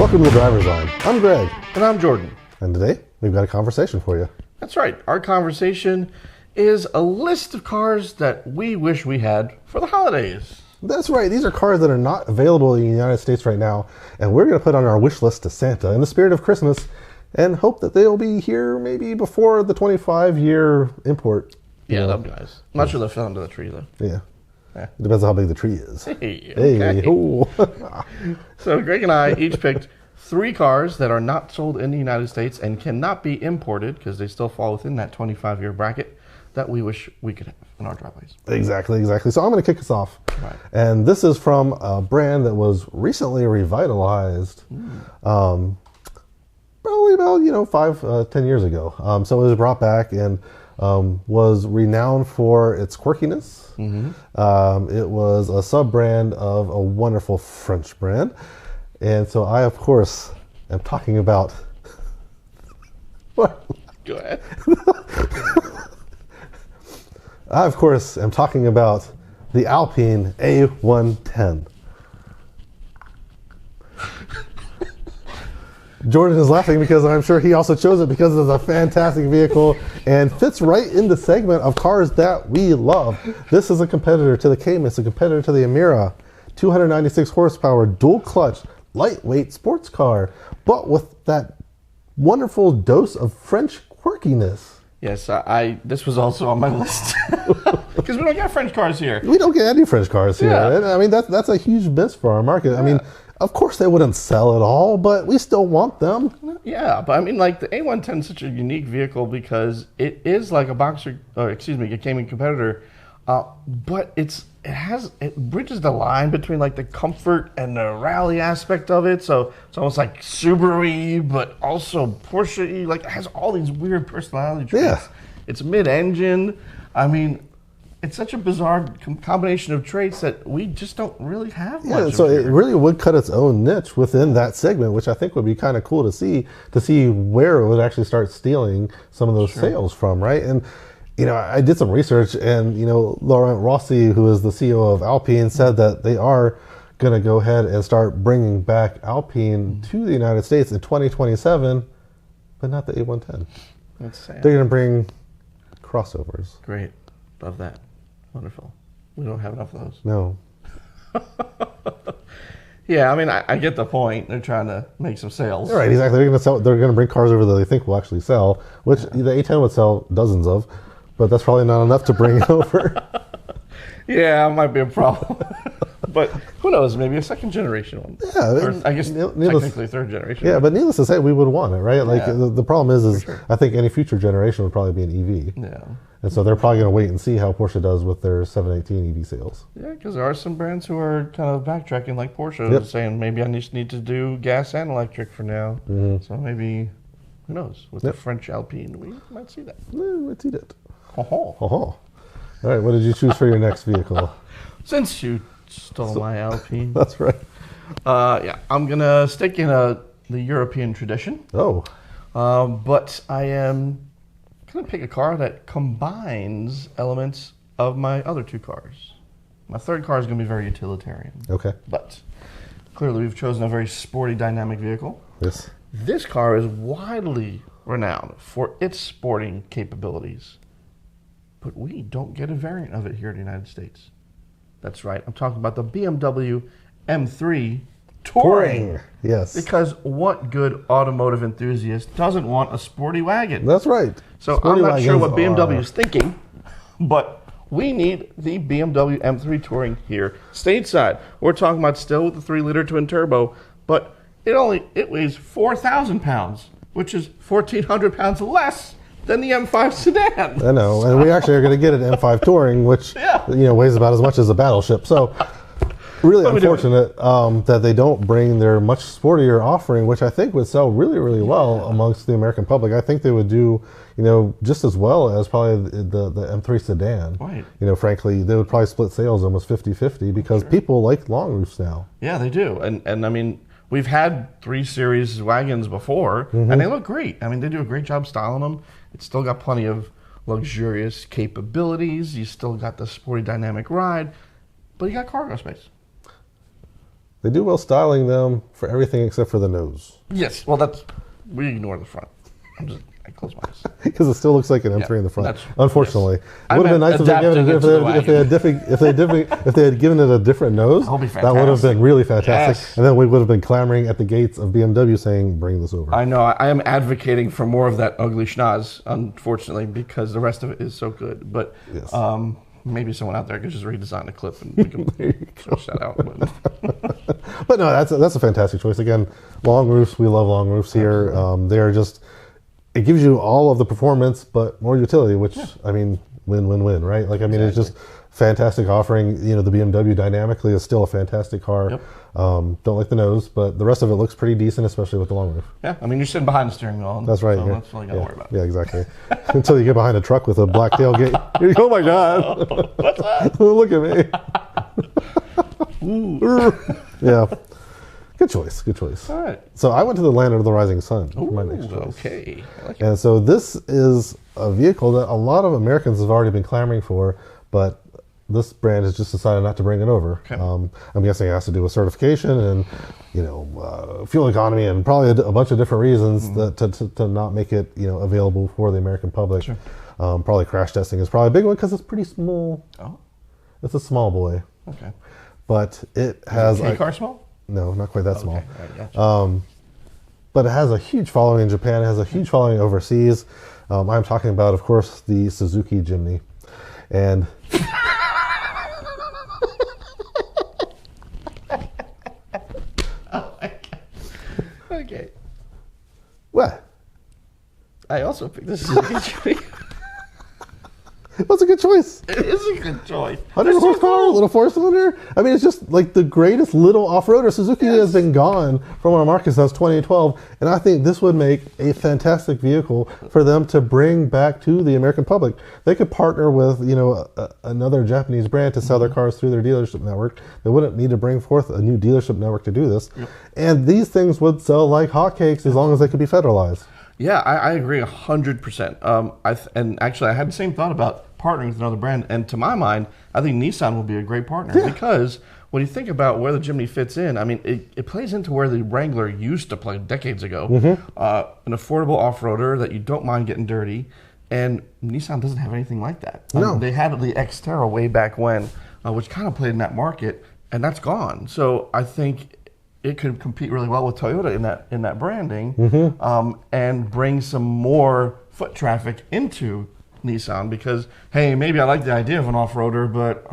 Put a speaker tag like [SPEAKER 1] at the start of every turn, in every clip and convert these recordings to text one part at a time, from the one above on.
[SPEAKER 1] Welcome to the Driver's Line. I'm Greg.
[SPEAKER 2] And I'm Jordan.
[SPEAKER 1] And today, we've got a conversation for you.
[SPEAKER 2] That's right. Our conversation is a list of cars that we wish we had for the holidays.
[SPEAKER 1] That's right. These are cars that are not available in the United States right now, and we're going to put on our wish list to Santa in the spirit of Christmas and hope that they'll be here maybe before the 25-year import.
[SPEAKER 2] Yeah, that'd be nice. I'm not sure they'll fit under the tree, though.
[SPEAKER 1] Yeah. It depends on how big the tree is.
[SPEAKER 2] Hey, okay.
[SPEAKER 1] Oh.
[SPEAKER 2] So Greg and I each picked 3 cars that are not sold in the United States and cannot be imported because they still fall within that 25-year bracket that we wish we could have in our driveways.
[SPEAKER 1] Exactly. So I'm going to kick us off.
[SPEAKER 2] Right.
[SPEAKER 1] And this is from a brand that was recently revitalized. Probably about 10 years ago. So it was brought back and was renowned for its quirkiness. It was a sub-brand of a wonderful French brand. And so I, of course, am talking about... What?
[SPEAKER 2] Go ahead.
[SPEAKER 1] I, of course, am talking about the Alpine A110. Jordan is laughing because I'm sure he also chose it because it's a fantastic vehicle and fits right in the segment of cars that we love. This is a competitor to the Cayman. It's a competitor to the Emira. 296 horsepower, dual clutch, lightweight sports car, but with that wonderful dose of French quirkiness.
[SPEAKER 2] Yes, this was also on my list because we don't get French cars here.
[SPEAKER 1] We don't get any French cars here.
[SPEAKER 2] Yeah.
[SPEAKER 1] And I mean, that's a huge miss for our market. Yeah. I mean, of course they wouldn't sell it all, but we still want them.
[SPEAKER 2] Yeah, but I mean, like the A110 is such a unique vehicle because it is like a Cayman competitor, but it bridges the line between like the comfort and the rally aspect of it. So it's almost like Subaru-y, but also Porsche-y. Like it has all these weird personality traits.
[SPEAKER 1] Yeah.
[SPEAKER 2] It's mid-engine. I mean, it's such a bizarre combination of traits that we just don't really have much.
[SPEAKER 1] Yeah, so it really would cut its own niche within that segment, which I think would be kind of cool to see where it would actually start stealing some of those sales from, right? And I did some research, and Laurent Rossi, who is the CEO of Alpine, said that they are going to go ahead and start bringing back Alpine to the United States in 2027, but not the A110.
[SPEAKER 2] That's sad.
[SPEAKER 1] They're going to bring crossovers.
[SPEAKER 2] Great, love that. Wonderful. We don't have enough of those.
[SPEAKER 1] No.
[SPEAKER 2] Yeah, I mean, I get the point. They're trying to make some sales.
[SPEAKER 1] Right, exactly. They're going to bring cars over that they think will actually sell, which the A10 would sell dozens of, but that's probably not enough to bring it over.
[SPEAKER 2] Yeah, it might be a problem. But who knows? Maybe a second generation one.
[SPEAKER 1] Yeah,
[SPEAKER 2] or I guess technically third generation.
[SPEAKER 1] Yeah, but needless to say, we would want it, right? Like the problem is
[SPEAKER 2] sure.
[SPEAKER 1] I think any future generation would probably be an EV.
[SPEAKER 2] Yeah.
[SPEAKER 1] And so they're probably going to wait and see how Porsche does with their 718 EV sales.
[SPEAKER 2] Yeah, because there are some brands who are kind of backtracking, like Porsche, saying maybe I just need to do gas and electric for now. So maybe, who knows? With the French Alpine, we might see that.
[SPEAKER 1] Yeah, we might see that.
[SPEAKER 2] Ho-ho.
[SPEAKER 1] All right, what did you choose for your next vehicle?
[SPEAKER 2] Since you stole my Alpine.
[SPEAKER 1] That's right.
[SPEAKER 2] I'm going to stick in the European tradition.
[SPEAKER 1] Oh.
[SPEAKER 2] But I am going to pick a car that combines elements of my other 2 cars. My third car is going to be very utilitarian.
[SPEAKER 1] Okay.
[SPEAKER 2] But clearly we've chosen a very sporty, dynamic vehicle.
[SPEAKER 1] Yes.
[SPEAKER 2] This car is widely renowned for its sporting capabilities. But we don't get a variant of it here in the United States. That's right. I'm talking about the BMW M3 Touring.
[SPEAKER 1] Yes.
[SPEAKER 2] Because what good automotive enthusiast doesn't want a sporty wagon?
[SPEAKER 1] That's right.
[SPEAKER 2] So I'm not sure what BMW is thinking, but we need the BMW M3 Touring here stateside. We're talking about still with the 3-liter twin turbo, but it weighs 4,000 pounds, which is 1,400 pounds less than the M5 sedan.
[SPEAKER 1] I know, and we actually are going to get an M5 Touring, which weighs about as much as a battleship. So really unfortunate that they don't bring their much sportier offering, which I think would sell really, really well amongst the American public. I think they would do, just as well as probably the M3 sedan.
[SPEAKER 2] Right.
[SPEAKER 1] Frankly, they would probably split sales almost 50-50 because people like long roofs now.
[SPEAKER 2] Yeah, they do. And I mean, we've had 3 Series wagons before, and they look great. I mean, they do a great job styling them. It's still got plenty of luxurious capabilities. You still got the sporty dynamic ride, but you got cargo space.
[SPEAKER 1] they do well styling them for everything except for the nose.
[SPEAKER 2] Yes, well, we ignore the front. I close my eyes.
[SPEAKER 1] Because it still looks like an M3 in the front. Unfortunately,
[SPEAKER 2] yes.
[SPEAKER 1] It would have been nice if they had given it a different nose.
[SPEAKER 2] That would be fantastic.
[SPEAKER 1] That would have been really fantastic.
[SPEAKER 2] Yes.
[SPEAKER 1] And then we would have been clamoring at the gates of BMW saying, "Bring this over."
[SPEAKER 2] I know. I am advocating for more of that ugly schnoz, unfortunately, because the rest of it is so good. But
[SPEAKER 1] Yes.
[SPEAKER 2] maybe someone out there could just redesign the clip and we can switch that out.
[SPEAKER 1] But no, that's a fantastic choice. Again, long roofs. We love long roofs here. They're just. It gives you all of the performance, but more utility, which, I mean, win, right? Like, I mean, It's just fantastic offering. You know, the BMW dynamically is still a fantastic car.
[SPEAKER 2] Yep.
[SPEAKER 1] Don't like the nose, but the rest of it looks pretty decent, especially with the long roof.
[SPEAKER 2] Yeah, I mean, you're sitting behind the steering wheel.
[SPEAKER 1] That's right.
[SPEAKER 2] So that's all you got to worry about.
[SPEAKER 1] Yeah, exactly. Until you get behind a truck with a black tailgate. You're like, oh, my God.
[SPEAKER 2] What's that?
[SPEAKER 1] Look at me. Yeah. Good choice.
[SPEAKER 2] All right.
[SPEAKER 1] So I went to the Land of the Rising Sun for my next choice.
[SPEAKER 2] Okay. I like it.
[SPEAKER 1] And so this is a vehicle that a lot of Americans have already been clamoring for, but this brand has just decided not to bring it over.
[SPEAKER 2] Okay.
[SPEAKER 1] I'm guessing it has to do with certification and, fuel economy and probably a bunch of different reasons to not make it, available for the American public.
[SPEAKER 2] Sure.
[SPEAKER 1] Probably crash testing is probably a big one because it's pretty small.
[SPEAKER 2] Oh.
[SPEAKER 1] It's a small boy,
[SPEAKER 2] Okay.
[SPEAKER 1] but it has.
[SPEAKER 2] Is the car small?
[SPEAKER 1] No, not quite that small.
[SPEAKER 2] Okay. All right, gotcha.
[SPEAKER 1] But it has a huge following in Japan. It has a huge following overseas. I'm talking about, of course, the Suzuki Jimny. And
[SPEAKER 2] Oh my God. Okay.
[SPEAKER 1] what?
[SPEAKER 2] I also picked this Suzuki Jimny.
[SPEAKER 1] That's a good choice.
[SPEAKER 2] It is a good choice.
[SPEAKER 1] 100 horsepower, little four-cylinder. I mean, it's just like the greatest little off-roader. Suzuki has been gone from our market since 2012, and I think this would make a fantastic vehicle for them to bring back to the American public. They could partner with, another Japanese brand to sell their cars through their dealership network. They wouldn't need to bring forth a new dealership network to do this. Yep. And these things would sell like hotcakes as long as they could be federalized.
[SPEAKER 2] Yeah, I agree 100%. And actually, I had the same thought about partnering with another brand. And to my mind, I think Nissan will be a great partner because when you think about where the Jimny fits in, I mean, it plays into where the Wrangler used to play decades ago. An affordable off-roader that you don't mind getting dirty. And Nissan doesn't have anything like that.
[SPEAKER 1] No.
[SPEAKER 2] They had the Xterra way back when, which kind of played in that market, and that's gone. So I think it could compete really well with Toyota in that branding, and bring some more foot traffic into Nissan because, hey, maybe I like the idea of an off-roader, but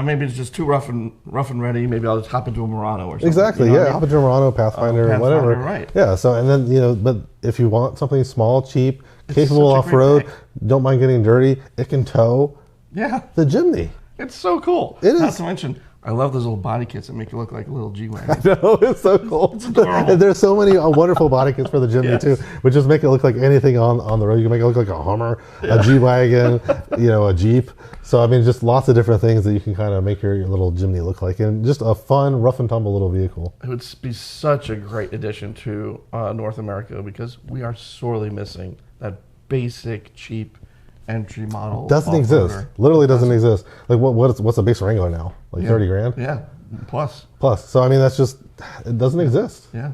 [SPEAKER 2] maybe it's just too rough and ready. Maybe I'll just hop into a Murano or something.
[SPEAKER 1] Exactly, hop into a Murano, Pathfinder, whatever.
[SPEAKER 2] Right.
[SPEAKER 1] Yeah, so and then, but if you want something small, cheap, capable off-road, don't mind getting dirty, it can tow the Jimny.
[SPEAKER 2] It's so cool.
[SPEAKER 1] It is.
[SPEAKER 2] Not to mention, I love those little body kits that make you look like a little G-Wagon.
[SPEAKER 1] I know, it's so cool.
[SPEAKER 2] It's adorable.
[SPEAKER 1] There's so many wonderful body kits for the Jimny too, which just make it look like anything on the road. You can make it look like a Hummer, a G-Wagon, a Jeep. So, I mean, just lots of different things that you can kind of make your little Jimny look like. And just a fun, rough and tumble little vehicle.
[SPEAKER 2] It would be such a great addition to North America because we are sorely missing that basic, cheap entry model.
[SPEAKER 1] Doesn't exist. Literally doesn't exist. Like what's a base Wrangler now? Like 30 grand?
[SPEAKER 2] Yeah. Plus.
[SPEAKER 1] So I mean that's just it doesn't exist.
[SPEAKER 2] Yeah.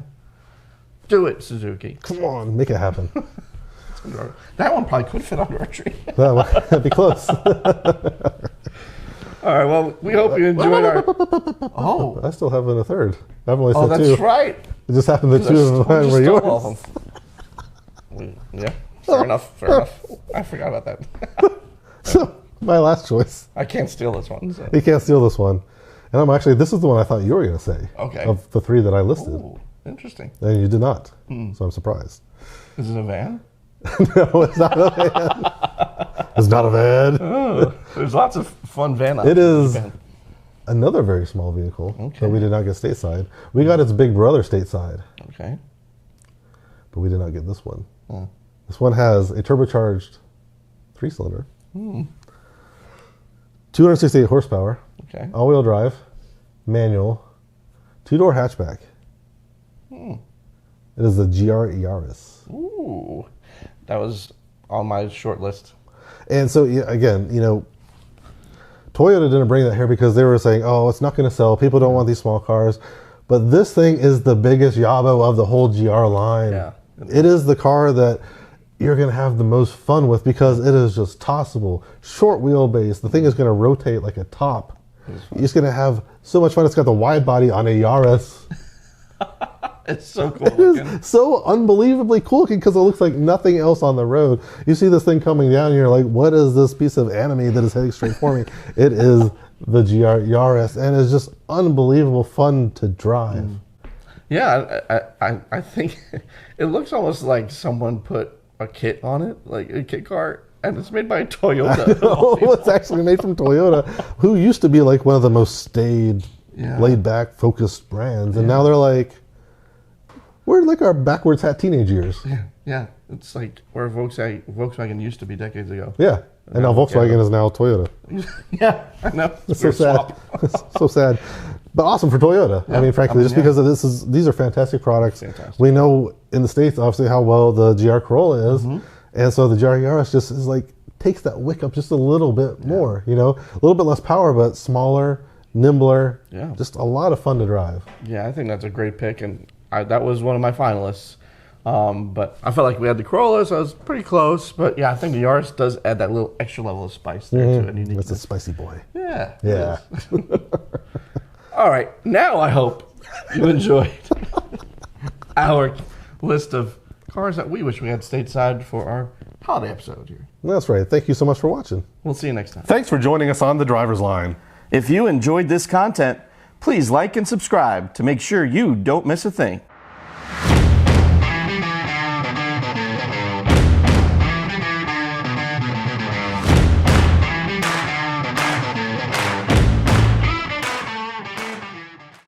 [SPEAKER 2] Do it, Suzuki.
[SPEAKER 1] Come on, make it happen.
[SPEAKER 2] That one probably could fit under a tree.
[SPEAKER 1] That'd be close.
[SPEAKER 2] All right, well, we hope you enjoyed our
[SPEAKER 1] I still have a third. I've only said
[SPEAKER 2] that's
[SPEAKER 1] two.
[SPEAKER 2] right.
[SPEAKER 1] It just happened that two of mine were yours.
[SPEAKER 2] Yeah. Fair enough. I forgot about that.
[SPEAKER 1] So, my last choice.
[SPEAKER 2] I can't steal this one. So.
[SPEAKER 1] You can't steal this one. And this is the one I thought you were going to say.
[SPEAKER 2] Okay.
[SPEAKER 1] Of the three that I listed.
[SPEAKER 2] Ooh, interesting.
[SPEAKER 1] And you did not. So I'm surprised.
[SPEAKER 2] Is it a van?
[SPEAKER 1] No, it's not a van. It's not a van.
[SPEAKER 2] Oh, there's lots of fun van options.
[SPEAKER 1] It is another very small vehicle that we did not get stateside. We got its big brother stateside.
[SPEAKER 2] Okay.
[SPEAKER 1] But we did not get this one. This one has a turbocharged 3-cylinder, 268 horsepower, all-wheel drive, manual, 2-door hatchback. It is the GR Yaris.
[SPEAKER 2] Ooh, that was on my short list.
[SPEAKER 1] And so, again, Toyota didn't bring that here because they were saying, oh, it's not going to sell. People don't want these small cars. but this thing is the biggest yabo of the whole GR line.
[SPEAKER 2] Yeah.
[SPEAKER 1] It is the car that you're going to have the most fun with because it is just tossable, short wheelbase. The thing is going to rotate like a top. You're just going to have so much fun. It's got the wide body on a Yaris.
[SPEAKER 2] It's so cool looking.
[SPEAKER 1] It's so unbelievably cool looking because it looks like nothing else on the road. You see this thing coming down and you're like, what is this piece of anime that is heading straight for me? It is the GR Yaris, and it's just unbelievable fun to drive.
[SPEAKER 2] Yeah, I think it looks almost like someone put a kit on it, like a kit car, and it's made by Toyota.
[SPEAKER 1] Oh, it's actually made from Toyota, who used to be like one of the most staid, laid back, focused brands, and now they're like, we're like our backwards hat teenage years.
[SPEAKER 2] Yeah. It's like where Volkswagen used to be decades ago.
[SPEAKER 1] Yeah, and now Volkswagen is now Toyota.
[SPEAKER 2] Yeah, I know.
[SPEAKER 1] It's so sad. So sad. But awesome for Toyota. Yeah. I mean, frankly, just because of these are fantastic products.
[SPEAKER 2] Fantastic.
[SPEAKER 1] We know in the States, obviously, how well the GR Corolla is. And so the GR Yaris just is like, takes that wick up just a little bit more, you know? A little bit less power, but smaller, nimbler. Yeah. Just a lot of fun to drive.
[SPEAKER 2] Yeah, I think that's a great pick. And that was one of my finalists. But I felt like we had the Corolla, so I was pretty close. But yeah, I think the Yaris does add that little extra level of spice there to it.
[SPEAKER 1] It's a spicy boy.
[SPEAKER 2] Yeah.
[SPEAKER 1] Yeah.
[SPEAKER 2] All right, now I hope you enjoyed our list of cars that we wish we had stateside for our holiday episode here.
[SPEAKER 1] That's right. Thank you so much for watching.
[SPEAKER 2] We'll see you next time.
[SPEAKER 1] Thanks for joining us on The Driver's Line.
[SPEAKER 2] If you enjoyed this content, please like and subscribe to make sure you don't miss a thing.